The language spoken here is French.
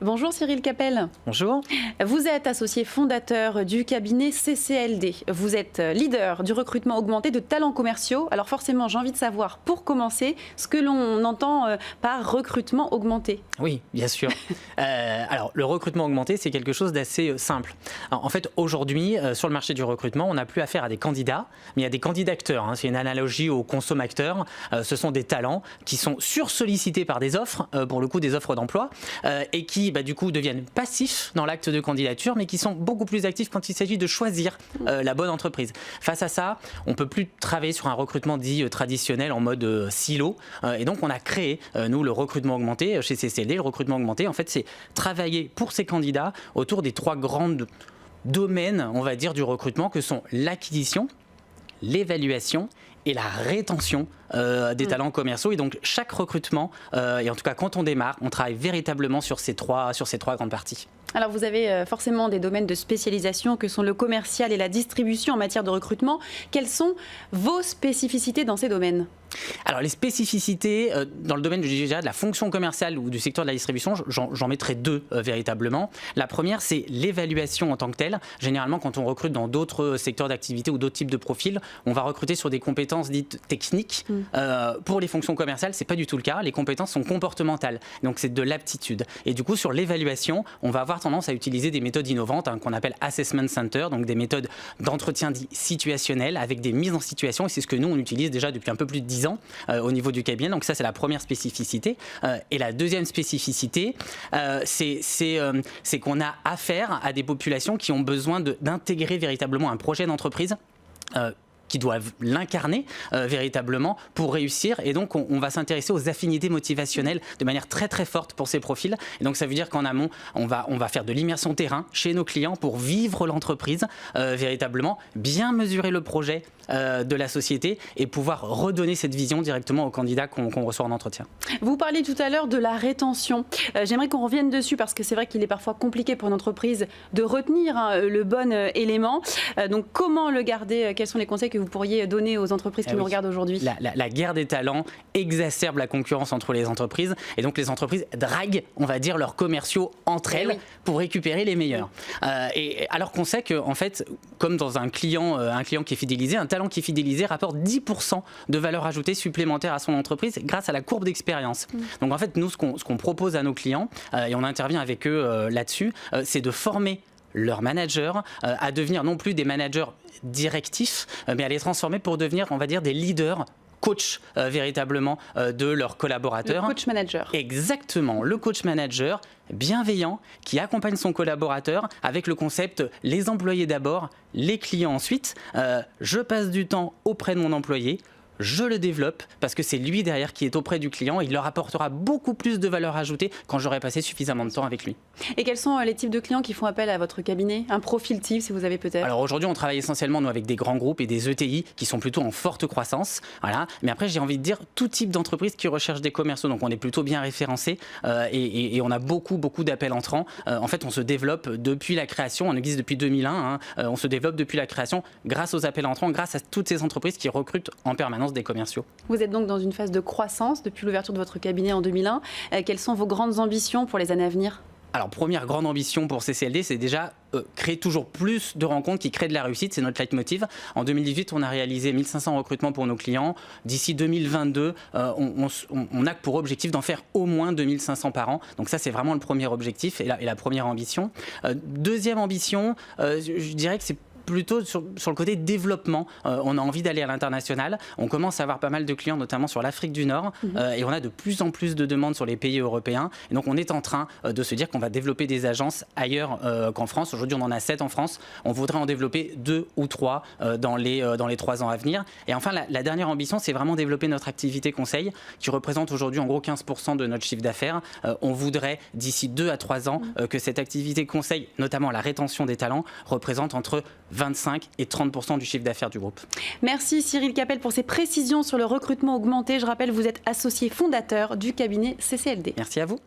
Bonjour Cyril Capel. Bonjour. Vous êtes associé fondateur du cabinet CCLD. Vous êtes leader du recrutement augmenté de talents commerciaux. Alors forcément, j'ai envie de savoir, pour commencer, ce que l'on entend par recrutement augmenté. Oui, bien sûr. Alors, le recrutement augmenté, c'est quelque chose d'assez simple. Alors, en fait, aujourd'hui, sur le marché du recrutement, on n'a plus affaire à des candidats, mais à des candidats-acteurs. C'est une analogie aux consommateurs. Ce sont des talents qui sont sursollicités par des offres, pour le coup des offres d'emploi, et qui, du coup, deviennent passifs dans l'acte de candidature, mais qui sont beaucoup plus actifs quand il s'agit de choisir la bonne entreprise. Face à ça, on ne peut plus travailler sur un recrutement dit traditionnel en mode silo. Et donc, on a créé, nous, le recrutement augmenté chez CCLD. Le recrutement augmenté, en fait, c'est travailler pour ces candidats autour des trois grandes domaines, on va dire, du recrutement, que sont l'acquisition, l'évaluation et la rétention des talents commerciaux. Et donc, chaque recrutement, et en tout cas quand on démarre, on travaille véritablement sur ces trois grandes parties. Alors, vous avez forcément des domaines de spécialisation que sont le commercial et la distribution en matière de recrutement. Quelles sont vos spécificités dans ces domaines ? Alors, les spécificités dans le domaine de la fonction commerciale ou du secteur de la distribution, j'en mettrai deux véritablement. La première, c'est l'évaluation en tant que telle. Généralement, quand on recrute dans d'autres secteurs d'activité ou d'autres types de profils, on va recruter sur des compétences dites techniques. Pour les fonctions commerciales, c'est pas du tout le cas. Les compétences sont comportementales, donc c'est de l'aptitude. Et du coup, sur l'évaluation, on va avoir tendance à utiliser des méthodes innovantes qu'on appelle assessment center, donc des méthodes d'entretien dit situationnel avec des mises en situation. Et c'est ce que nous, on utilise déjà depuis un peu plus de 10 ans au niveau du cabinet. Donc ça, c'est la première spécificité. Et la deuxième spécificité, c'est qu'on a affaire à des populations qui ont besoin d'intégrer véritablement un projet d'entreprise qui doivent l'incarner véritablement pour réussir. Et donc, on va s'intéresser aux affinités motivationnelles de manière très, très forte pour ces profils. Et donc, ça veut dire qu'en amont, on va faire de l'immersion terrain chez nos clients pour vivre l'entreprise véritablement, bien mesurer le projet de la société et pouvoir redonner cette vision directement aux candidats qu'on reçoit en entretien. Vous parliez tout à l'heure de la rétention. J'aimerais qu'on revienne dessus parce que c'est vrai qu'il est parfois compliqué pour une entreprise de retenir le bon élément. Donc, comment le garder ? Quels sont les conseils que vous pourriez donner aux entreprises qui nous regardent aujourd'hui ? La guerre des talents exacerbe la concurrence entre les entreprises et donc les entreprises draguent, on va dire, leurs commerciaux entre elles pour récupérer les meilleurs. Et alors qu'on sait que, en fait, comme dans un client qui est fidélisé, un talent qui est fidélisé rapporte 10% de valeur ajoutée supplémentaire à son entreprise grâce à la courbe d'expérience. Donc en fait, nous, ce qu'on propose à nos clients, et on intervient avec eux là-dessus, c'est de former leurs managers à devenir non plus des managers directifs, mais à les transformer pour devenir, on va dire, des leaders coach véritablement de leurs collaborateurs. Le coach manager. Exactement, le coach manager bienveillant qui accompagne son collaborateur avec le concept les employés d'abord, les clients ensuite. Je passe du temps auprès de mon employé. Je le développe parce que c'est lui derrière qui est auprès du client. Il leur apportera beaucoup plus de valeur ajoutée quand j'aurai passé suffisamment de temps avec lui. Et quels sont les types de clients qui font appel à votre cabinet ? Un profil type, si vous avez peut-être ? Alors aujourd'hui, on travaille essentiellement nous, avec des grands groupes et des ETI qui sont plutôt en forte croissance. Voilà. Mais après, j'ai envie de dire tout type d'entreprise qui recherche des commerciaux. Donc on est plutôt bien référencé et on a beaucoup d'appels entrants. En fait, on se développe depuis la création. On existe depuis 2001. On se développe depuis la création grâce aux appels entrants, grâce à toutes ces entreprises qui recrutent en permanence des commerciaux. Vous êtes donc dans une phase de croissance depuis l'ouverture de votre cabinet en 2001. Quelles sont vos grandes ambitions pour les années à venir ? Alors, première grande ambition pour CCLD, c'est déjà créer toujours plus de rencontres qui créent de la réussite. C'est notre leitmotiv. En 2018, on a réalisé 1500 recrutements pour nos clients. D'ici 2022, on a pour objectif d'en faire au moins 2500 par an. Donc ça, c'est vraiment le premier objectif et la première ambition. Deuxième ambition, je dirais que c'est plutôt sur le côté développement. On a envie d'aller à l'international. On commence à avoir pas mal de clients, notamment sur l'Afrique du Nord. Et on a de plus en plus de demandes sur les pays européens. Et donc, on est en train de se dire qu'on va développer des agences ailleurs qu'en France. Aujourd'hui, on en a 7 en France. On voudrait en développer 2 ou 3 dans les 3 ans à venir. Et enfin, la dernière ambition, c'est vraiment développer notre activité conseil, qui représente aujourd'hui en gros 15% de notre chiffre d'affaires. On voudrait, d'ici 2 à 3 ans, que cette activité conseil, notamment la rétention des talents, représente entre 25 et 30% du chiffre d'affaires du groupe. Merci Cyril Capel pour ces précisions sur le recrutement augmenté. Je rappelle, vous êtes associé fondateur du cabinet CCLD. Merci à vous.